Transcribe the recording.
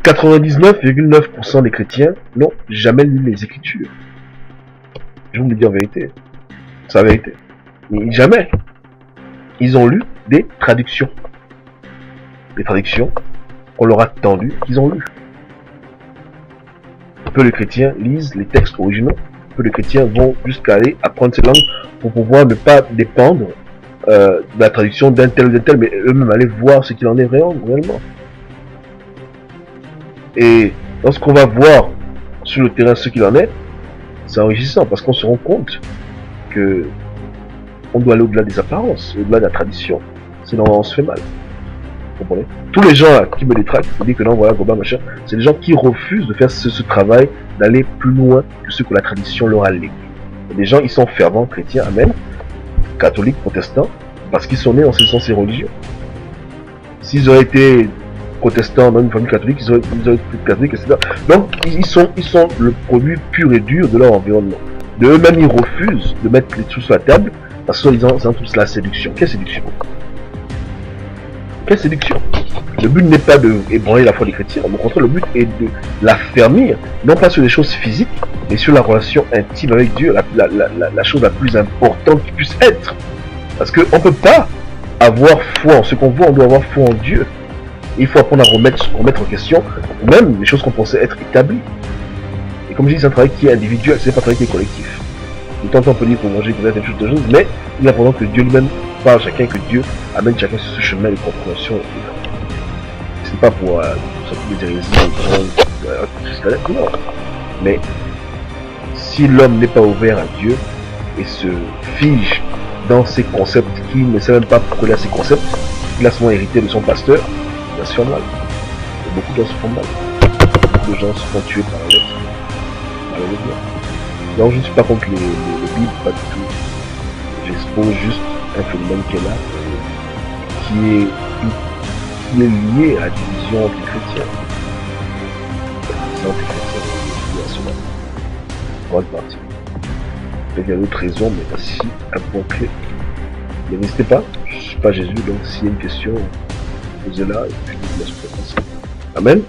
99,9% des chrétiens n'ont jamais lu les Écritures. Je vous le dis en vérité. C'est la vérité. Jamais. Ils ont lu des traductions. Des traductions qu'on leur a tendues, qu'ils ont lues. Peu de chrétiens lisent les textes originaux. Peu de chrétiens vont jusqu'à aller apprendre ces langues pour pouvoir ne pas dépendre de la traduction d'un tel ou d'un tel, mais eux-mêmes aller voir ce qu'il en est réellement. Et lorsqu'on va voir sur le terrain ce qu'il en est, c'est enrichissant parce qu'on se rend compte que on doit aller au-delà des apparences, au-delà de la tradition. Sinon on se fait mal. Vous comprenez? Tous les gens là, qui me détractent, qui disent que non, voilà, Goba, machin, c'est des gens qui refusent de faire ce travail, d'aller plus loin que ce que la tradition leur a légué. Des gens, ils sont fervents chrétiens, amen, catholiques, protestants, parce qu'ils sont nés dans ces religions. S'ils auraient été protestants dans une famille catholique, ils auraient été catholiques, etc. Donc, ils sont le produit pur et dur de leur environnement. De eux-mêmes, ils refusent de mettre les trucs sur la table, parce qu'ils disant c'est toute la séduction. Quelle séduction? Quelle séduction? Le but n'est pas de ébranler la foi des chrétiens, au contraire, le but est de l'affermir, non pas sur les choses physiques, mais sur la relation intime avec Dieu, la chose la plus importante qui puisse être. Parce qu'on ne peut pas avoir foi en ce qu'on voit, on doit avoir foi en Dieu. Et il faut apprendre à remettre en question même les choses qu'on pensait être établies. Et comme je dis, c'est un travail qui est individuel, c'est pas un travail qui est collectif. De temps en temps, on peut dire pour manger peut-être une chose de chose, mais il est important que Dieu lui-même parle à chacun, que Dieu amène chacun sur ce chemin de compréhension. C'est pas pour sortir des hérésies, non. Mais si l'homme n'est pas ouvert à Dieu et se fige dans ses concepts, qui ne sait même pas coller à ses concepts, il a souvent hérité de son pasteur, il va se faire mal. Et beaucoup de gens se font mal. Beaucoup de gens se font tuer par la lettre. Donc je ne suis pas contre les Bibles, pas du tout. J'expose juste un phénomène qui est là, qui est lié à la division entre les chrétiens. La division entre les chrétiens est liée à cela. Grande partie. Peut-être qu'il y a d'autres raisons, mais voici un point clé. Mais n'hésitez pas, je ne suis pas Jésus, donc s'il y a une question, posez-la et puis je vous laisse passer. Amen.